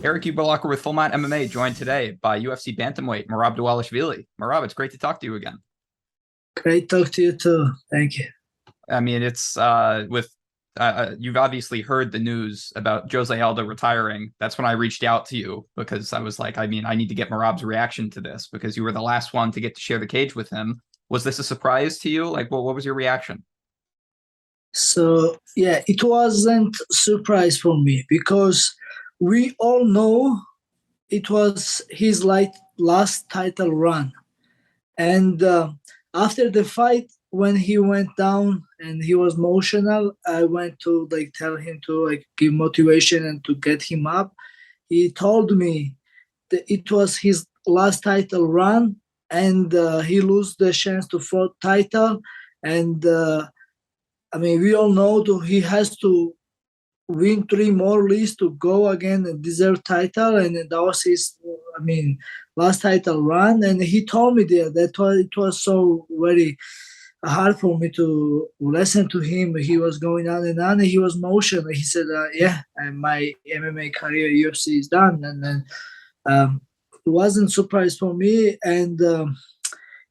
Erik Ubalacher with Full Mount MMA, joined today by UFC bantamweight Merab Dvalishvili. Merab, it's great to talk to you again. Great talk to you too. Thank you. I mean, it's you've obviously heard the news about Jose Aldo retiring. That's when I reached out to you because I was like, I need to get Merab's reaction to this because you were the last one to get to share the cage with him. Was this a surprise to you? Like, well, what was your reaction? So yeah, it wasn't surprise for me because we all know it was his last title run, and after the fight when he went down and he was emotional, I went to tell him to give motivation and to get him up. He told me that it was his last title run, and he lose the chance to fourth title, and I mean, we all know that he has to win three more leagues to go again and deserve title, and that was his, I mean, last title run. And he told me that it was so very hard for me to listen to him. He was going on and on, and he was emotional. He said, "Yeah, and my MMA career, UFC is done," and then it wasn't surprise for me. And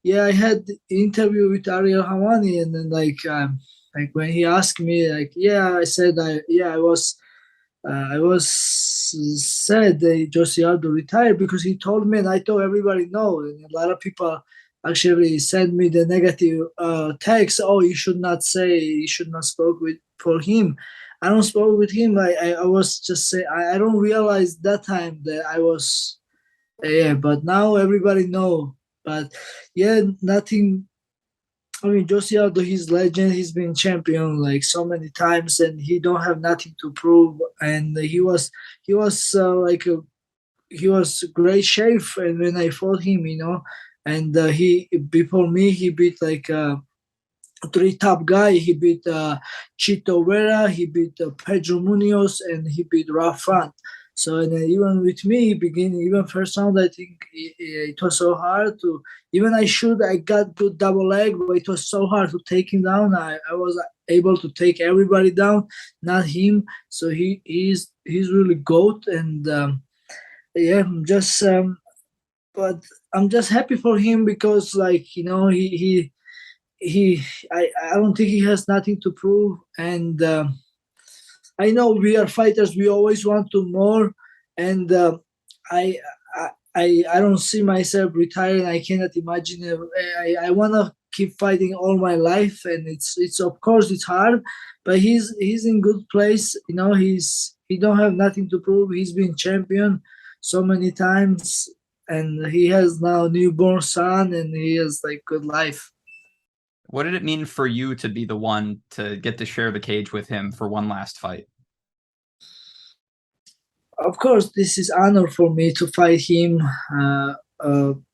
yeah, I had interview with Ariel Hawani, and then like when he asked me, yeah, I said, I was sad that Jose Aldo retired because he told me, and I told everybody no, and a lot of people actually sent me the negative text. Oh, you should not spoke with for him. I don't spoke with him. I was just say I don't realize that time that I was yeah, but now everybody know. But yeah, nothing. I mean, Jose Aldo, he's legend. He's been champion like so many times, and he don't have nothing to prove. And he was he was great shape. And when I fought him, and he before me, he beat three top guy. He beat Chito Vera, he beat Pedro Munoz, and he beat Ralph Front. So and even with me, beginning even first round, I think it was so hard to even I got good double leg, but it was so hard to take him down. I was able to take everybody down, not him. So he's really goat, and yeah, but I'm just happy for him because I don't think he has nothing to prove, and I know we are fighters. We always want to more, and I, I don't see myself retiring. I cannot imagine. I want to keep fighting all my life, and it's of course it's hard, but he's in good place. He don't have nothing to prove. He's been champion so many times, and he has now newborn son, and he has good life. What did it mean for you to be the one to get to share the cage with him for one last fight? Of course, this is honor for me to fight him.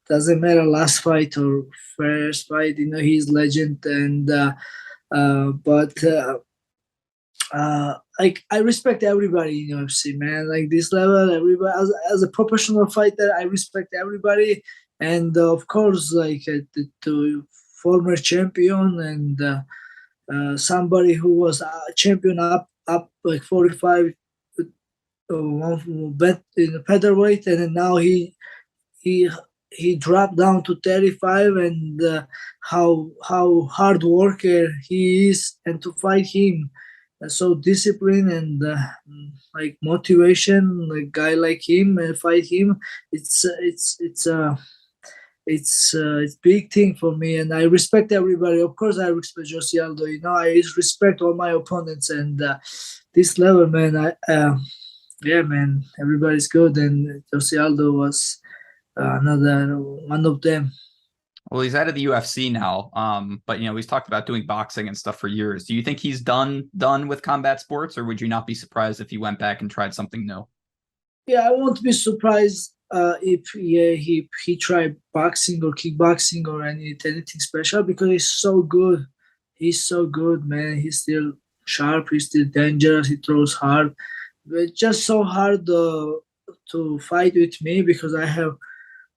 Doesn't matter last fight or first fight. He's legend, and but I respect everybody in UFC, man. Like this level, everybody as a professional fighter, I respect everybody, and of course, the former champion and somebody who was champion up like 45 bet in the featherweight, and then now he he dropped down to 35, and how hard worker he is, and to fight him so discipline and like motivation, like guy like him, fight him, it's big thing for me, and I respect everybody. Of course, I respect Jose Aldo. I respect all my opponents, and this level, man. Yeah, man, everybody's good, and Jose Aldo was another one of them. Well, he's out of the UFC now, but he's talked about doing boxing and stuff for years. Do you think he's done with combat sports, or would you not be surprised if he went back and tried something new? Yeah, I won't be surprised if he tried boxing or kickboxing or anything special because he's so good. He's so good, man. He's still sharp. He's still dangerous. He throws hard. But just so hard to fight with me because I have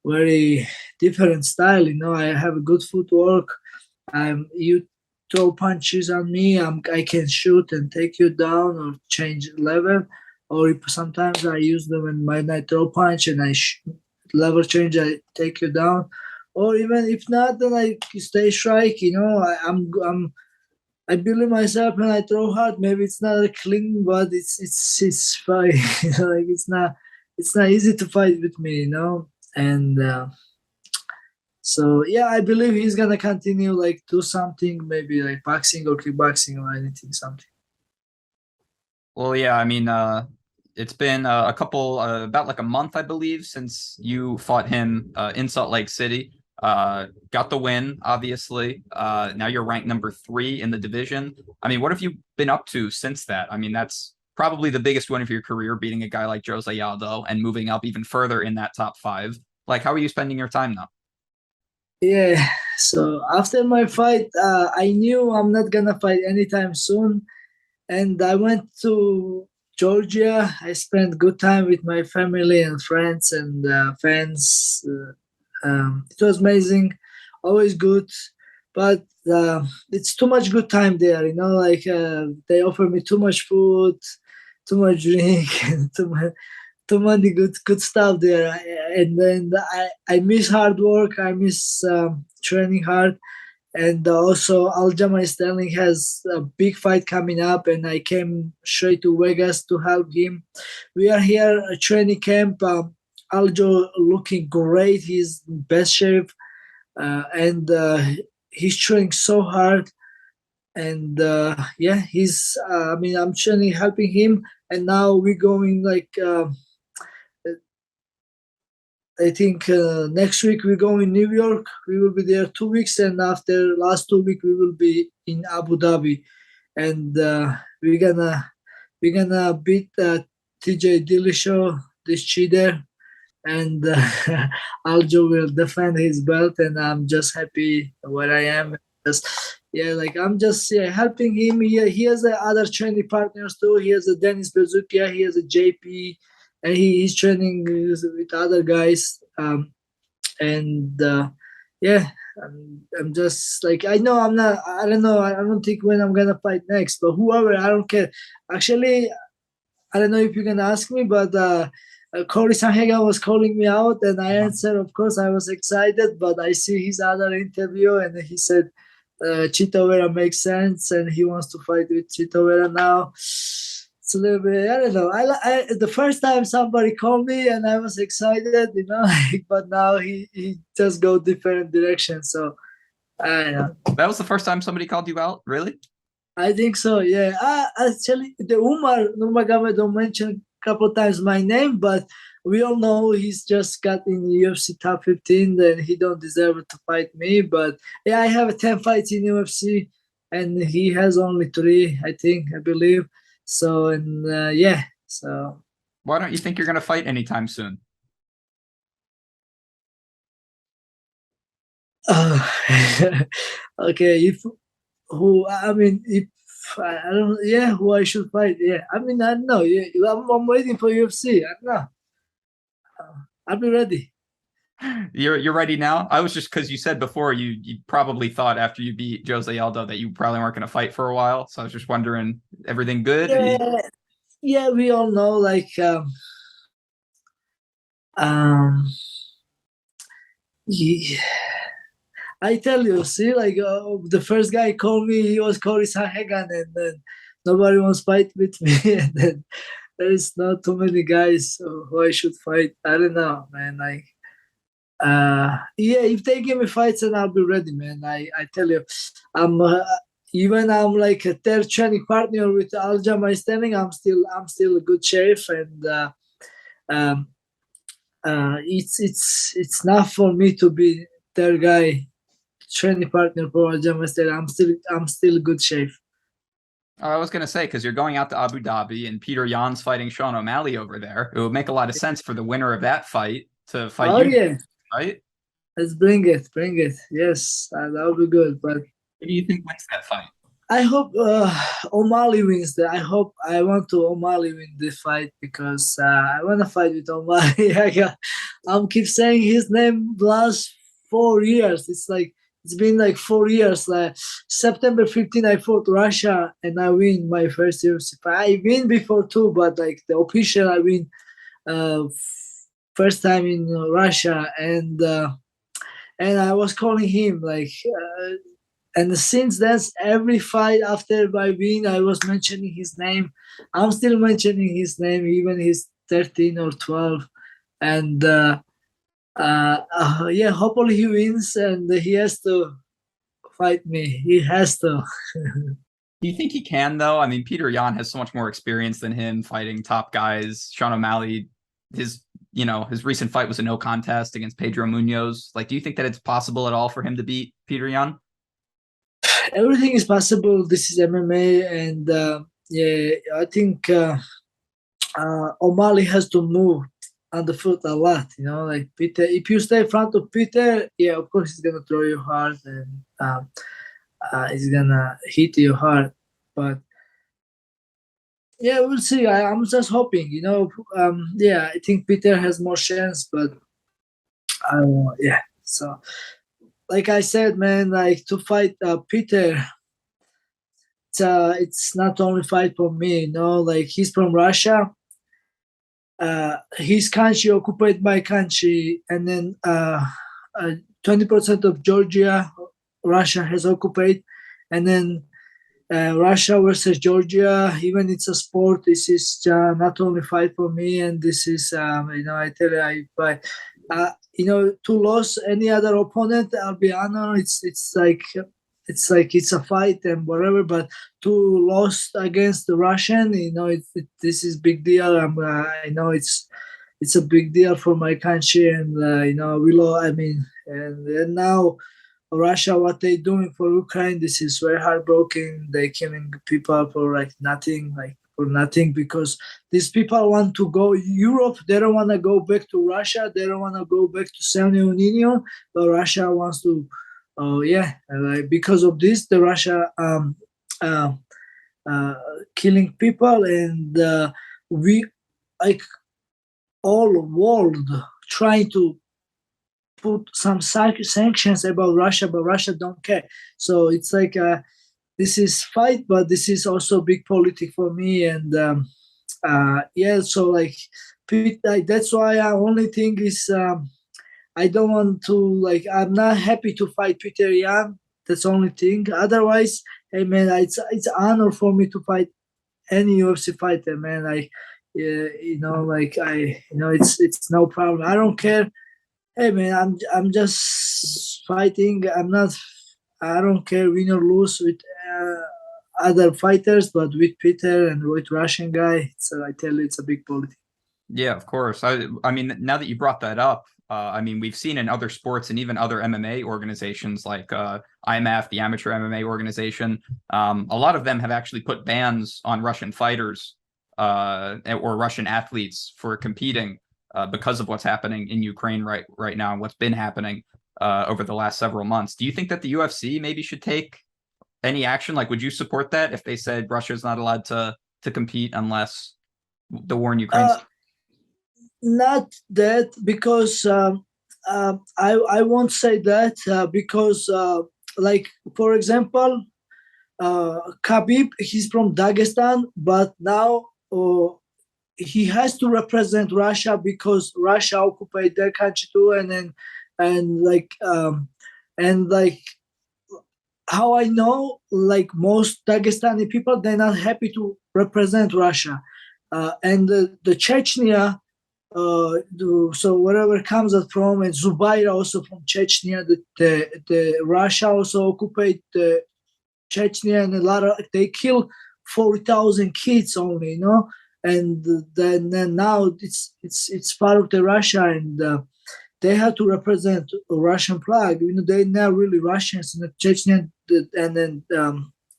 very different style. I have a good footwork. You throw punches on me, I can shoot and take you down or change level. or if sometimes I use them in my night throw punch and I lever change, I take you down, or even if not, then I stay strike. I believe myself and I throw hard. Maybe it's not a clean, but it's fine. Like it's not easy to fight with me, and. So yeah, I believe he's gonna continue like do something, maybe like boxing or kickboxing or anything, something. Well, yeah, I mean, it's been a couple, about like a month, I believe, since you fought him in Salt Lake City. Got the win, obviously. Now you're ranked number 3 in the division. I mean, what have you been up to since that? I mean, that's probably the biggest win of your career, beating a guy like Jose Aldo and moving up even further in that top 5. Like, how are you spending your time now? Yeah. So after my fight, I knew I'm not gonna fight anytime soon, and I went to Georgia. I spent good time with my family and friends and fans. It was amazing, always good, but it's too much good time there. Like they offer me too much food, too much drink, and too many good stuff there. And then I miss hard work. I miss training hard. And also Aljamain Sterling has a big fight coming up, and I came straight to Vegas to help him. We are here at training camp. Aljo looking great. He's in best shape, and he's training so hard. And yeah, he's. I mean, I'm training, helping him, and now we're going like. I think next week we go in New York. We will be there 2 weeks, and after last 2 weeks we will be in Abu Dhabi, and we're gonna beat TJ Dillashaw, this cheater, and Aljo will defend his belt, and I'm just happy where I am. Just, yeah, like I'm just helping him. He has other training partners too. He has a Dennis Bezukia. He has a JP, and he's training with other guys. And yeah, I'm just like I know I'm not. I don't know. I don't think when I'm gonna fight next, but whoever, I don't care. Actually, I don't know if you can ask me, but Cory Sandhagen was calling me out, and I answered. Of course, I was excited, but I see his other interview, and he said Chito Vera makes sense, and he wants to fight with Chito Vera now. It's a little bit, I don't know. The first time somebody called me, and I was excited, but now he just go different direction. So I don't know. That was the first time somebody called you out, really? I think so, yeah. Actually, the Umar Nurmagomedov don't mention a couple of times my name, but we all know he's just got in UFC top 15, then he don't deserve to fight me. But yeah, I have 10 fights in UFC, and he has only 3, I believe. So, and yeah, so. Why don't you think you're going to fight anytime soon? Okay, if I don't, yeah, who I should fight, yeah. I mean, I don't know. Yeah, I'm waiting for UFC. I don't know. I'll be ready. You're ready now? I was just because you said before you probably thought after you beat Jose Aldo that you probably weren't going to fight for a while. So I was just wondering, everything good? Yeah, we all know, like yeah. I tell you, see, like the first guy called me, he was Cory Sandhagen, and then nobody wants to fight with me, and then there is not too many guys who I should fight. I don't know, man. Like, yeah, if they give me fights, then I'll be ready, man. I tell you, I'm like a third training partner with Aljamain Sterling. I'm still a good shape, and it's not for me to be third guy training partner for Aljamain Sterling. I'm still good shape. I was going to say, because you're going out to Abu Dhabi and Petr Yan's fighting Sean O'Malley over there. It would make a lot of sense for the winner of that fight to fight you. Yeah. Right? Let's bring it. Yes, that would be good. But who do you think wins that fight? I hope O'Malley wins that. I want to O'Malley win this fight because I want to fight with O'Malley. I'm keep saying his name the last 4 years. It's it's been like 4 years. Like September 15, I fought Russia and I win my first UFC fight. I win before too, but like the official, I win first time in Russia, and I was calling him like. And since then, every fight after I win, I was mentioning his name. I'm still mentioning his name, even he's 13 or 12. And yeah, hopefully he wins, and he has to fight me. He has to. Do you think he can, though? I mean, Petr Yan has so much more experience than him fighting top guys. Sean O'Malley, his recent fight was a no contest against Pedro Munoz. Like, do you think that it's possible at all for him to beat Petr Yan? Everything is possible. This is MMA, and yeah, I think O'Malley has to move on the foot a lot. Like Petr. If you stay in front of Petr, yeah, of course he's gonna throw you hard and he's gonna hit you hard. But yeah, we'll see. I'm just hoping. Yeah, I think Petr has more chance, but yeah. So. Like I said, man, like to fight Petr, it's not only fight for me, like he's from Russia. His country occupied my country, and then 20% of Georgia, Russia has occupied, and then Russia versus Georgia, even it's a sport. This is not only fight for me, and this is, I tell you, I fight. To lose any other opponent, I'll be honored. It's like it's a fight and whatever. But to lose against the Russian, this is big deal. I know it's a big deal for my country, and we lost. I mean, and now Russia, what they doing for Ukraine, this is very heartbroken. They killing people for nothing, because these people want to go Europe. They don't want to go back to Russia. They don't want to go back to Soviet Union. But Russia wants to. Because of this, the Russia killing people, and we like all world trying to put some sanctions about Russia, but Russia don't care. So it's like this is fight, but this is also big politics for me. And yeah, so that's why I only think is I don't want to I'm not happy to fight Petr Yan. That's the only thing. Otherwise, hey man, it's honor for me to fight any UFC fighter, man. It's no problem. I don't care. Hey man, I'm just fighting. I don't care win or lose with other fighters, but with Petr and with Russian guy, I tell you, it's a big politics. Yeah, of course. I mean, now that you brought that up, I mean, we've seen in other sports and even other MMA organizations like IMF, the amateur MMA organization, a lot of them have actually put bans on Russian fighters or Russian athletes for competing because of what's happening in Ukraine right now and what's been happening over the last several months. Do you think that the UFC maybe should take any action? Like, would you support that if they said Russia's not allowed to compete unless the war in Ukraine? Not that, because I won't say that because for example, Khabib, he's from Dagestan, but now he has to represent Russia because Russia occupied their country too, and how I know, most Dagestani people, they're not happy to represent Russia, and the Chechnya. So wherever comes it from, and Zubair also from Chechnya, the Russia also occupied Chechnya, and they kill 40,000 kids only, and then now it's part of the Russia, and they have to represent a Russian flag. They're not really Russians, and the Chechnya and then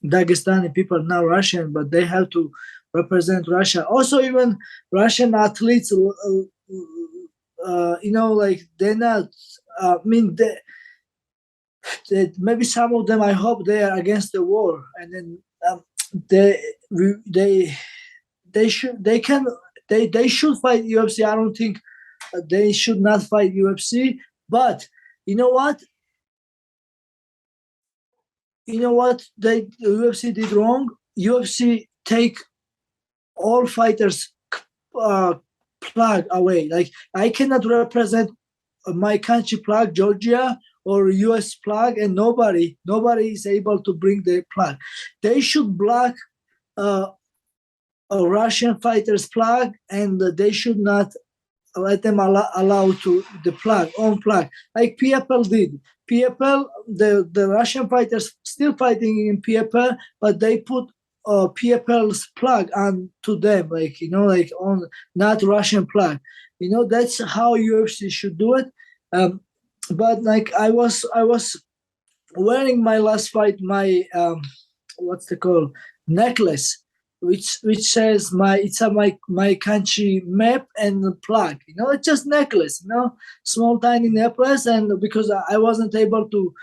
Dagestani people are not Russian, but they have to represent Russia. Also, even Russian athletes, they're not. Maybe some of them, I hope they are against the war, and then they should fight UFC. I don't think they should not fight UFC. But you know what? you know what the UFC did wrong? UFC take all fighters plug away. Like I cannot represent my country plug, Georgia or US plug, and nobody is able to bring the plug. They should block a Russian fighters plug, and they should not let them allow to the plug on plug like PFL did. PFL, the Russian fighters still fighting in PFL, but they put PFL's plug on to them, like like on not Russian plug. That's how UFC should do it. But like I was wearing my last fight my what's the called necklace, which says my country map and plug. It's just necklace. Small tiny necklace, and because I wasn't able to,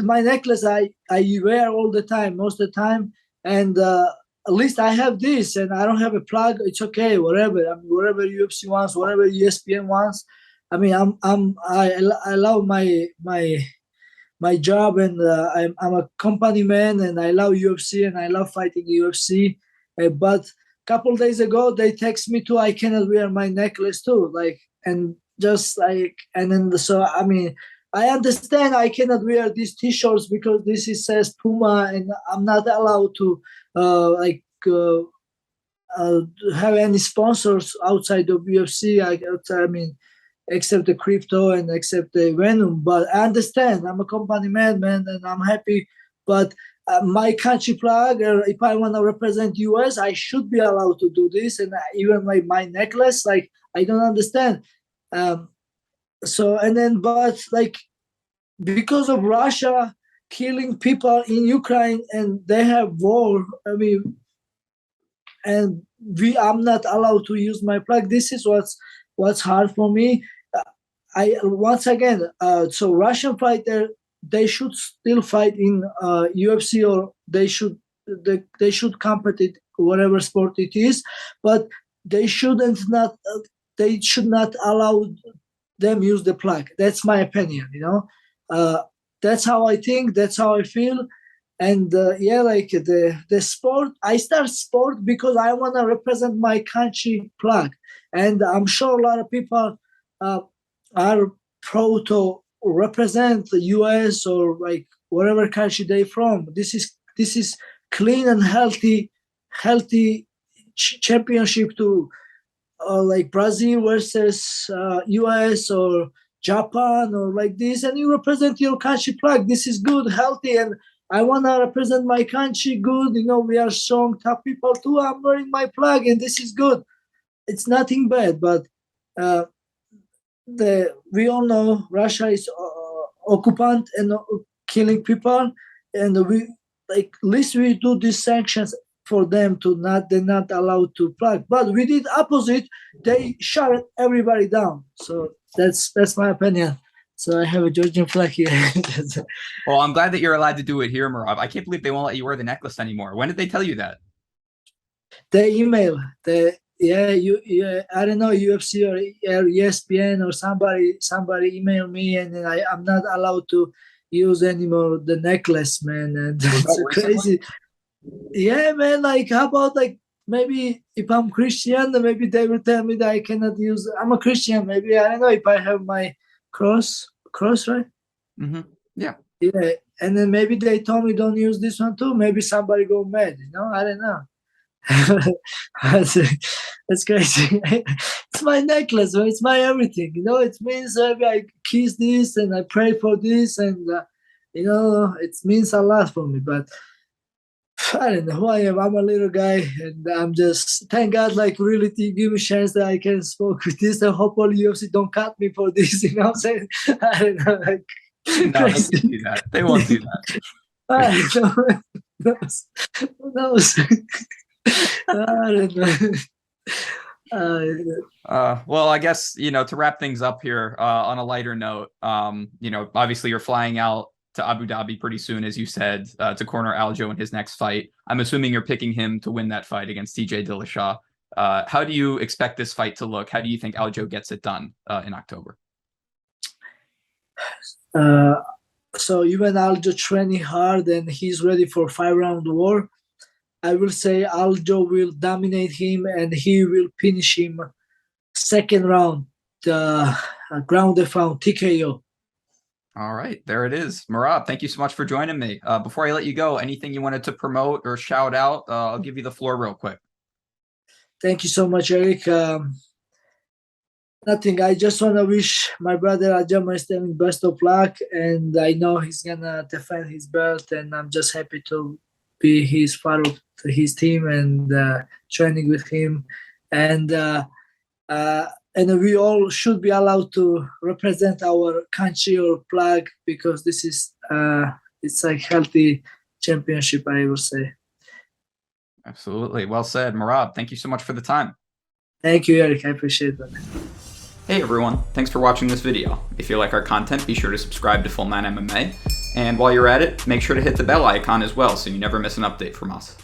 my necklace I wear all the time, most of the time, and at least I have this, and I don't have a plug. It's okay, whatever. I mean, whatever UFC wants, whatever ESPN wants. I mean, I love my job, and I'm a company man, and I love UFC, and I love fighting UFC. But a couple days ago, they text me too. I cannot wear my necklace too, and then so I mean, I understand I cannot wear these T-shirts because this says Puma, and I'm not allowed to have any sponsors outside of UFC. I mean, except the crypto and except the Venom. But I understand. I'm a company man, and I'm happy. But my country flag, or if I want to represent US, I should be allowed to do this. And even my necklace, like, I don't understand. But because of Russia killing people in Ukraine and they have war, I mean, and I'm not allowed to use my flag. This is what's hard for me. So Russian fighter, they should still fight in UFC, or they should compete in whatever sport it is, but they should not allow them use the flag. That's my opinion. That's how I think. That's how I feel. And the sport, I start sport because I want to represent my country flag, and I'm sure a lot of people are proud to represent the US or like whatever country they from. This is clean and healthy championship to like Brazil versus US or Japan or like this, and you represent your country flag. This is good, healthy, and I want to represent my country good. We are strong, tough people too. I'm wearing my flag, and this is good. It's nothing bad, but we all know Russia is occupant and killing people, and we at least we do these sanctions for them they're not allowed to flag. But we did opposite. They shut everybody down. So that's my opinion. So I have a Georgian flag here. Well, I'm glad that you're allowed to do it here, Merab. I can't believe they won't let you wear the necklace anymore. When did they tell you that? They email. I don't know, UFC or ESPN or somebody email me, and then I'm not allowed to use anymore the necklace, man. And it's crazy. Yeah, man. Like, how about maybe if I'm Christian, maybe they will tell me that I cannot use. I'm a Christian. Maybe I don't know if I have my cross, right? Mm-hmm. Yeah. Yeah, and then maybe they told me don't use this one too. Maybe somebody go mad. I don't know. That's crazy. It's my necklace, man. It's my everything. It means I kiss this and I pray for this, and it means a lot for me. But I don't know who I am. I'm a little guy, and I'm just thank God, really to give me a chance that I can speak with this, and hopefully UFC don't cut me for this. You know what I'm saying? I don't know, no, crazy. They won't do that. They won't do that. I don't know. Who knows? I don't know. Well, I guess, to wrap things up here on a lighter note, obviously you're flying out to Abu Dhabi pretty soon, as you said, to corner Aljo in his next fight. I'm assuming you're picking him to win that fight against TJ Dillashaw. How do you expect this fight to look? How do you think Aljo gets it done in October? So even Aljo training hard and he's ready for 5-round war, I will say Aljo will dominate him and he will finish him second round, the ground and pound TKO. All right, there it is. Merab, thank you so much for joining me. Before I let you go, anything you wanted to promote or shout out, I'll give you the floor real quick. Thank you so much, Erik. Nothing. I just want to wish my brother Aljamain Sterling best of luck, and I know he's gonna defend his belt, and I'm just happy to be his part of his team and training with him, and we all should be allowed to represent our country or flag because this is it's a healthy championship, I will say. Absolutely. Well said. Merab, thank you so much for the time. Thank you, Erik. I appreciate that. Hey everyone, thanks for watching this video. If you like our content, be sure to subscribe to Full Man MMA. And while you're at it, make sure to hit the bell icon as well so you never miss an update from us.